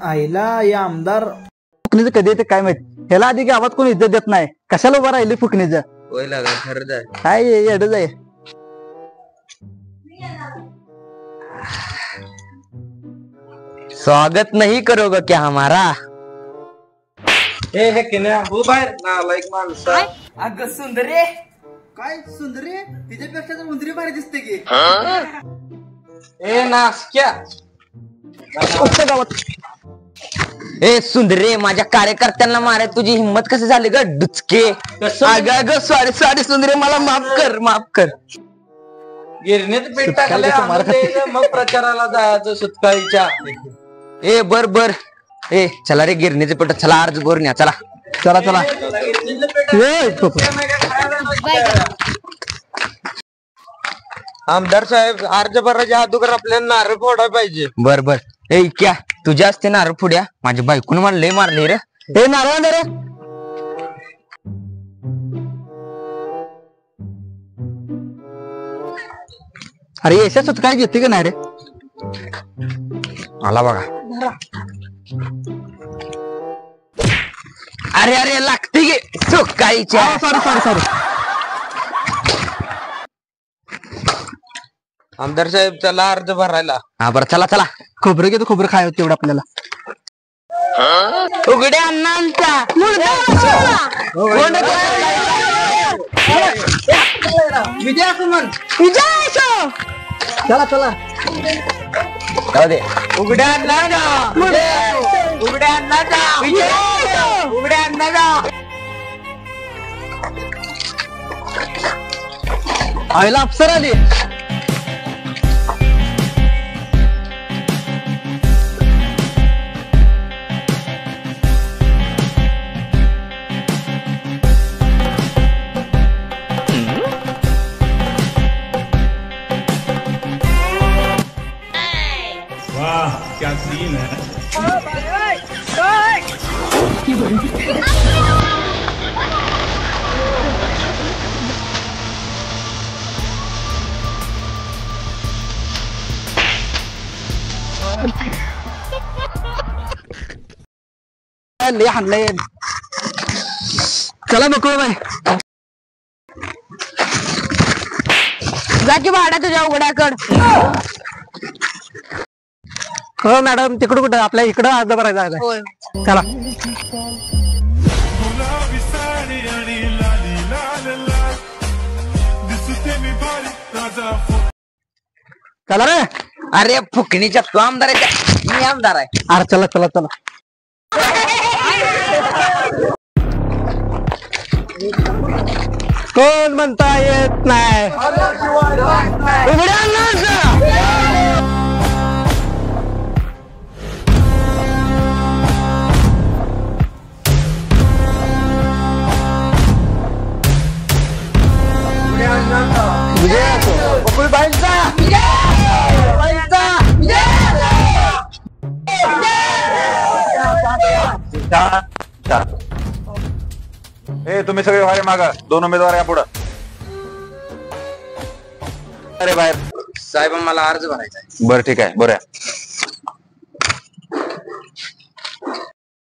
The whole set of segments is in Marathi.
आईला या आमदार फुकणीचं कधी येते काय माहित. ह्याला आधी गावात कोणी इज्जत देत नाही. कशाला उभं राहिले फुकणीचं. काय येडच आहे. स्वागत नहीं करोगे क्या हमारा? हे किन्या हो बाहेर नालायक माणसा. अगं सुंदरे. काय सुंदरी तिच्यापेक्षा तर उंदरी भारी दिसते की. ए नासक्या गावात. ए सुंदरे माझ्या कार्यकर्त्यांना मारे तुझी हिंमत कशी झाली ग डुचके. अगं सॉरी सुंदरे मला माफ कर. गिरणीत पीठ टाकलं मग प्रचाराला जायचं सुटकाळीच्या. ए बर ए चला रे गिरणीचे पीठ चला अर्ज करून या चला. आमदार साहेब अर्ज भरायच्या अगोदर आपल्याला नारळ फोडायला पाहिजे. बर ए क्या तुझ्या असते नारळ फुड्या माझ्या बायकोन मला लय मारले रे. हे नारळ रे. अरे यशाच काय घेते का नाही रे. आला बघा. अरे लागते गे सुकाळीच्या. सॉरी आमदार साहेब चला अर्ज भरायला. हा बरं चला. खोबरं घेतो खोबरं खाय तेवढं आपल्याला. उघड्या अण्णांचा चला दे. उघड्या अण्णाचा आईला अप्सर आली. क्या सीन है. लय हाणलंय. चला नको बाय. जा की भाड्या तुझ्या उघड्याकड. हो मॅडम तिकडं कुठं आपल्या इकडं अर्ज भरायचा आहे. चला चला रे. अरे फुकणीच्या तू आमदार आहे मी आमदार आहे. अरे चला कोण म्हणता येत नाही. ए तुम्ही सगळे व्हारे मागा. 2 उमेदवार या पुढं. अरे बाहेर. साहेब मला अर्ज भरायचा आहे. बरं ठीक आहे. बरं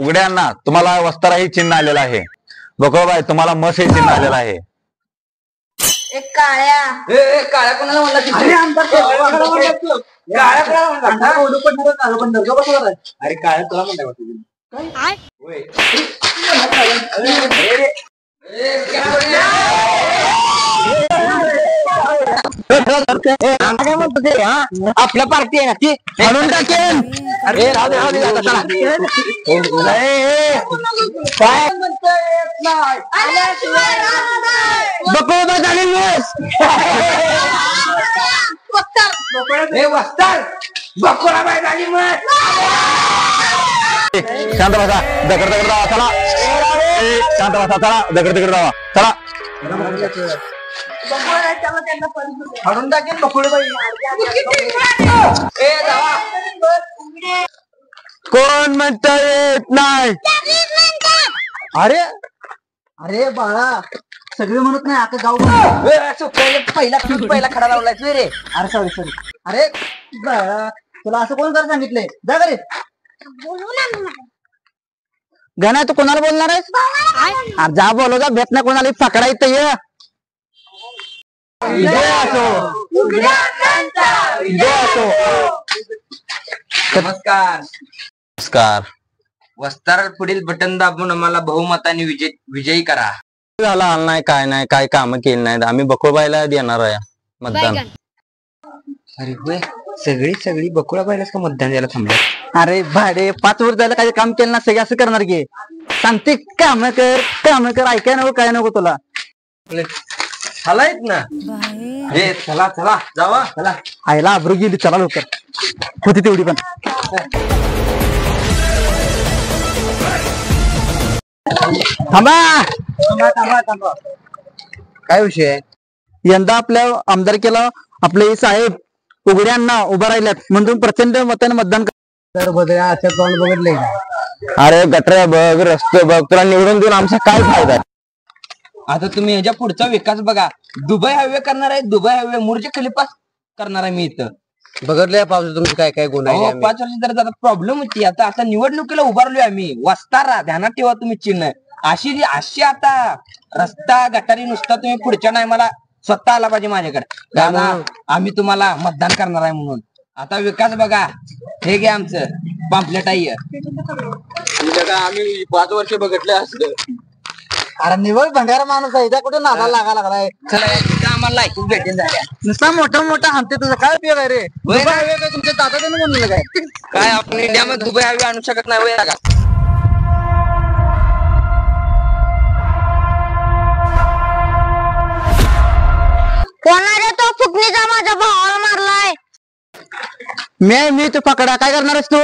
उघड्यांना तुम्हाला वस्तारा ही चिन्ह आलेलं आहे. बघबाई तुम्हाला मस हे चिन्ह आलेलं आहे. काळ्या कोणाला म्हणला. अरे काय तुला म्हणताय आपल्या पार्टी आहे ना ती म्हणून टाकेन. शांत बसा. दगड जावा चला. शांत बसा चला. दगड जावा चला. कोण म्हणता येत नाही. अरे बाळा सगळे म्हणत नाही आता जाऊ. पहिला खडा लावलाय रे. अरे सॉरी. अरे बाळा तुला असं कोण जर सांगितलंय जा घरी. बोलू गणा तू कोणाला बोलणार आहेस? अरे जा बोलव जा, भेट नाही कोणाला, पकडा इथं ये. विजय असो. विजय असो. नमस्कार. नमस्कार. वस्तार पुढील बटन दाबून आम्हाला बहुमताने विजयी करा. झाला आला नाही काय नाही, काय काम केली नाहीत. आम्ही बकुळबाईला देणार आहे मतदान. अरे होय, सगळी बकुळाबाईलाच का मतदान द्यायला थांबलं? अरे भाडे 5 वर्ष झालं काही काम केलं ना, सगळे असं करणार की. सांगते काम कर ऐकाय नको काय नको तुला. चला येत ना. हे चला जावा चला. आईला आबरू गेली, चला लवकर. होती तेवढी पण. थांबा. काय विषय आहे? यंदा आपल्या आमदारकीला आपले साहेब उघड्यांना उभा राहिल्यात म्हणून प्रचंड मताने मतदान कर. बघितले अरे गटर बघ, रस्ते बघ, तुला निवडून देऊन आमचा काय फायदा? आता तुम्ही ह्याच्या पुढचा विकास बघा. दुबई हायवे करणार आहे, दुबई हायवे मुर्ज खलिफा करणार आहे मी इथं. बघितलंय पावसाचं तुमचं काय काय गुन्हा आहे. 5 वर्ष जरा प्रॉब्लेम होती. आता निवडणुकीला उभारलोय आम्ही. वस्तारा ध्यानात ठेवा तुम्ही चिन्ह. अशी आता रस्ता गटारी नुसता तुम्ही पुढच्या नाही मला स्वतः आला पाहिजे माझ्याकडे. दादा आम्ही तुम्हाला मतदान करणार आहे म्हणून. आता विकास बघा. हे घे आमचं पॅम्पलेट आहे. आम्ही 5 वर्ष बघितलं असलं. अरे निवड भंडारा माणूस आहे, कुठे नादा लागा लागलाय. चला इथं आम्हाला लायसन भेटेन झाल्या. नुसता मोठा हानते, तुझा काय उपयोग आहे रे? होय ना? काय तुमच्या दादाने म्हणलं काय? काय आपण इंडियामध्ये दुबई हायवे आणू शकत नाही होय का? कोणाला तो फुकणीचा माझ्या भावाला मारलाय. मी तू पकडा, काय करणार आहेस तू?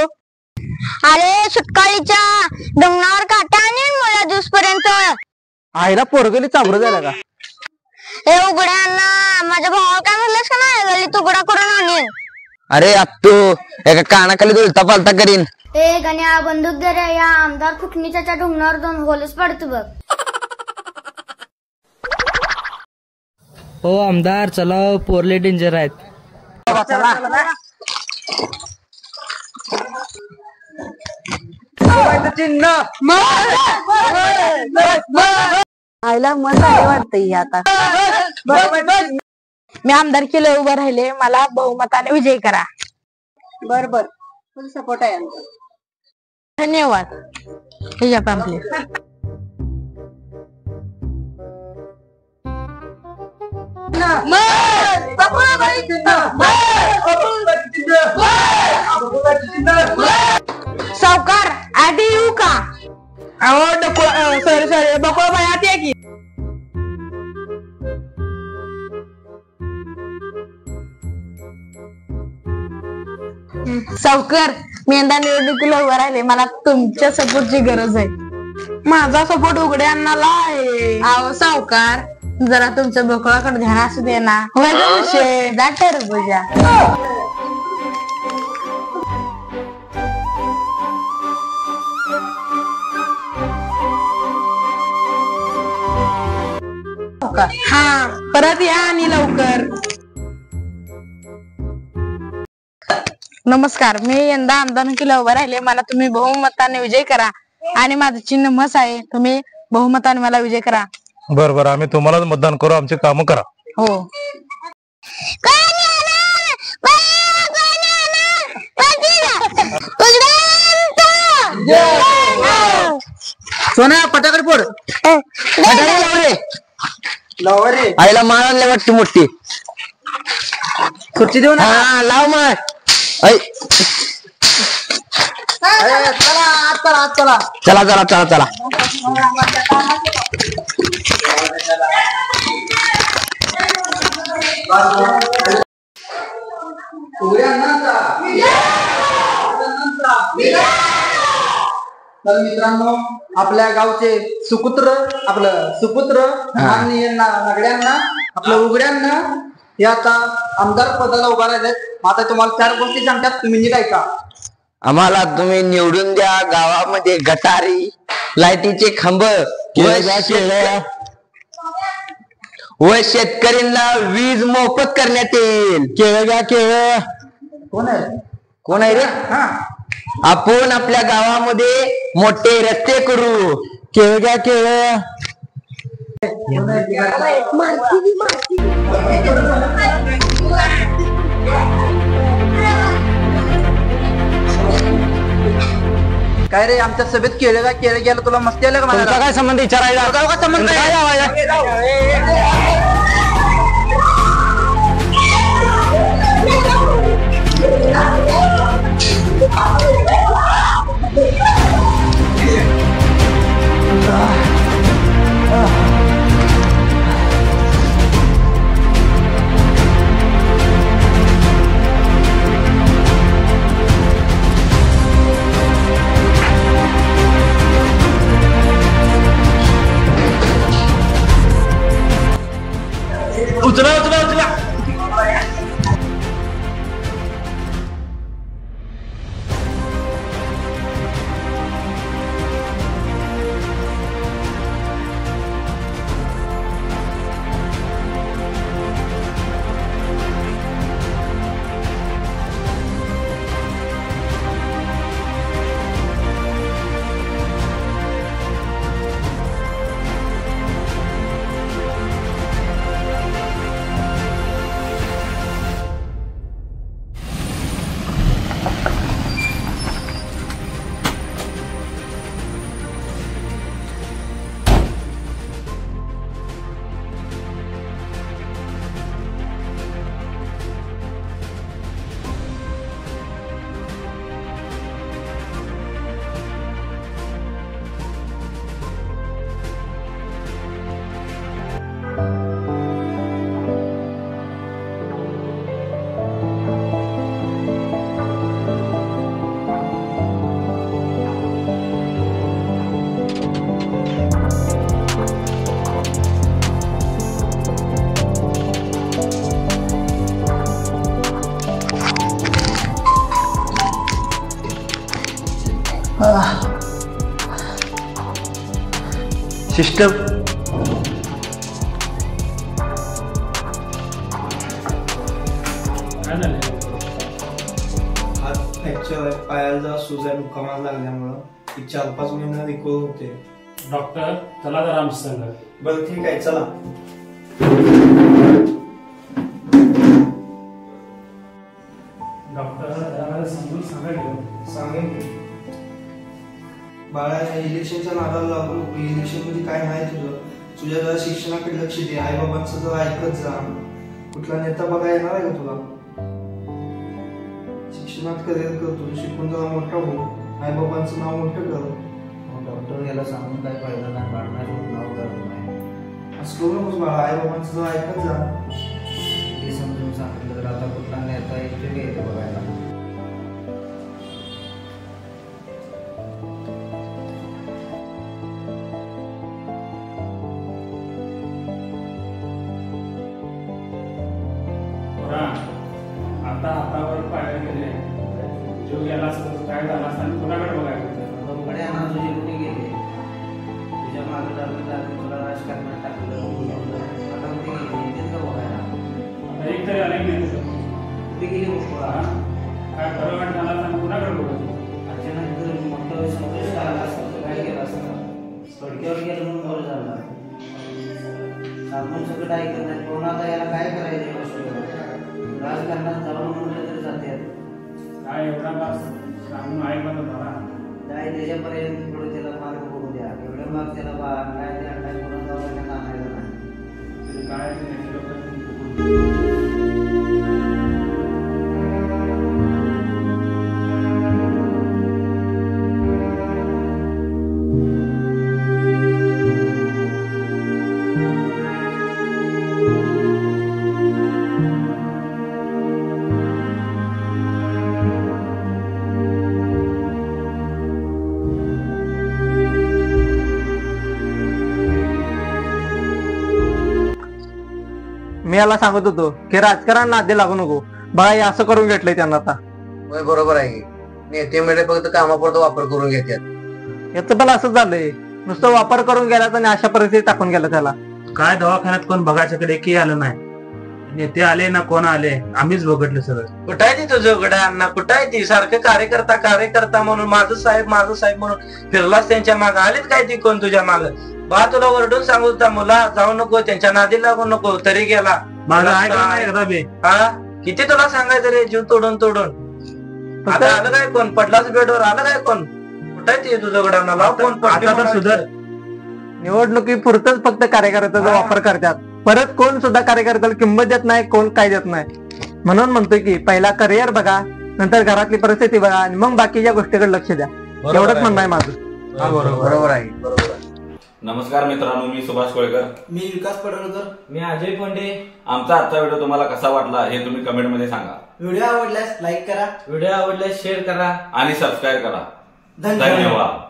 अरे सुटकाळीच्या डोंगरावर काटा आणि मला ज्यूस पर्यंत. आईला पोरगली चाबरं झालं का? हे उघड्यांना माझ्या भावाला काय म्हणलंस का नाही, गली तुकडा करून आणीन. अरे तू एका कानाखाली उलटा पालता करीन. ए गण्या बंदूक दे रे, या आमदार फुकणीच्या डोंगरावर 2 होलच पडतो बघ. हो आमदार चला, पोरले डेंजर आहेत. आईला मत आहे वाटतंय आता. मी आमदारकीला उभं राहिले, मला बहुमताने विजय करा. बर फुल सपोर्ट आहे आमचा. धन्यवाद. हे घ्या पॅम्पलेट. सावकार आधी येऊ का? सॉरी बकुळाबाई आत या की. सावकार मी यंदा निवडणुकीला उभा राहिले, मला तुमच्या सपोर्टची गरज आहे. माझा सपोर्ट उघड्यांना आहे. अहो सावकार जरा तुमच्या बकुळाकडे ध्यान असू दे ना. विषय दाटर बुजा. हा परत या आणि लवकर. नमस्कार, मी यंदा आमदारकीला उभा राहिले, मला तुम्ही बहुमताने विजय करा आणि माझं चिन्ह म्हस आहे. तुम्ही बहुमताने मला विजय करा. बरं आम्ही तुम्हाला मतदान करू, आमचे काम करा. हो. सोन्या पटाकडे पोर. आईला माळ आणले वाटते मोठी. खुर्ची देऊ ना. लाव मग. चला. तर मित्रांनो, आपल्या गावचे सुपुत्र माननीय नगड्यांना, आपल्या उघड्यांना हे आता आमदार पदाला उभा राहिलेत. आता तुम्हाला 4 गोष्टी सांगतात, तुम्ही नीट ऐका. आम्हाला तुम्ही निवडून द्या. गावामध्ये गटारी, लाईटीचे खांब व शेतकऱ्यांना वीज मोफत करण्यात येईल. केळ घ्या केळ. कोण आहे रे? आपण आपल्या गावामध्ये मोठे रस्ते करू. केळ घ्या केळ. काय रे आमच्या सभेत केळ गेलं तुला मस्ती आलं का? तुमचा काय संबंध विचारायला? का संबंध काय आवाज? उचला उचला उचला. सिस्टम फ्रॅक्चर पायाला जरा सुजा दुखामाला लागल्यामुळं 4-5 महिने रिकवर होते. डॉक्टर चला जरा आमच्या संग. बरं ठीक आहे चला. डॉक्टर समजून सांगेन की बाळा इलेक्शनच्या नादाला लागू नको. इलेक्शन मध्ये काय नाही तुझ्या जरा शिक्षणाकडे लक्ष दे. आई बाबांचं जरा ऐकत जा. कुठला नेता बघा येणार आहे का तुला? शिक्षणात करिअर कर. तुझं शिकून जरा मोठा हो. आई बाबांचं नाव मोठं कर. डॉक्टर याला सांगून काय फायदा नाही. पाडणार नाव करत नाही. असं करू नकोस बाळा. आई बाबांचं जरा ऐकत जा. ते समजून सांगितलं तर आता कुठला नेता येतो येते बघायला. आता हातावर पाय गेले. जीव गेला असतो काय झाला असता कोणाकडे बघायचं? बघडे आणा तुझे कुठे गेले? तुझ्या मागे लागलं तुला राजकारणात टाकलं. आता कुठे गेले? येतील का बघायला? एक तरी अनेक नाही कुठे गेली मोठा? काय बरं वाट झाला असता कुणाकडे बघायचं? अचानक जर मोठं संकट आला असतं तर काय केलं असतं? थोडक्यावर गेलं म्हणून बरं झालं. सांगून सगळं ऐकत नाही. कोण आता याला काय करायचं? राजकारणात जाऊन म्हटलं तरी जाते. काय एवढा मार्क्स सांगून आहे का तुम्हाला? काय त्याच्यापर्यंत पुढे त्याला मार्ग बघू द्या. एवढे मार्ग त्याला काय द्या काय कोणा जाऊन त्यांना आणायला नाही. काय मी याला सांगत होतो की राजकारण नादे लागू नको. बघा हे असं करून घेतलंय त्यांना आता. बरोबर आहे. नेते मेळे फक्त कामापुरता वापर करून घेतात. याचं पण असंच झालंय. नुसतं वापर करून गेला आणि अशा परिस्थितीत टाकून गेला त्याला. काय दवाखान्यात कोण बघायच्याकडे की आलं नाही. नेते आले ना कोण आले आम्हीच बघितलं सगळं. कुठं आहे ती तुझं उघड्या अण्णा, कुठं आहे ती? सारखं कार्यकर्ता म्हणून माझं साहेब म्हणून फिरलास त्यांच्या माग. आलीत काय ती कोण तुझ्या माग? बा तुला ओरडून सांगू होता मुला जाऊ नको, त्यांच्या नादी लागू नको, तरी गेला. माझं ऐकलं नाही एकदा बे. हा किती तुला सांगायचं रे, जीव तोडून आता आलं काय कोण? पडलाच बेडवर आलं काय कोण? कुठं आहे ती तुझं उघड्या अण्णा? लाव कोण आता तर सुधर. निवडणुकी पुरतच फक्त कार्यकर्त्याचा वापर करतात, परत कोण सुद्धा कार्यकर्त्याला किंमत देत नाही, कोण काय देत नाही. म्हणून म्हणतोय की पहिला करिअर बघा, नंतर घरातली परिस्थिती बघा आणि मग बाकीच्या गोष्टीकडे लक्ष द्या. एवढंच म्हणणं आहे माझं. बरोबर आहे. नमस्कार मित्रांनो, मी सुभाष कोळेकर. मी विकास पडळकर. मी अजय पोंडे. आमचा आजचा व्हिडिओ तुम्हाला कसा वाटला हे तुम्ही कमेंट मध्ये सांगा. व्हिडिओ आवडल्यास लाईक करा, व्हिडिओ आवडल्यास शेअर करा आणि सबस्क्राईब करा. धन्यवाद. धन्यवाद.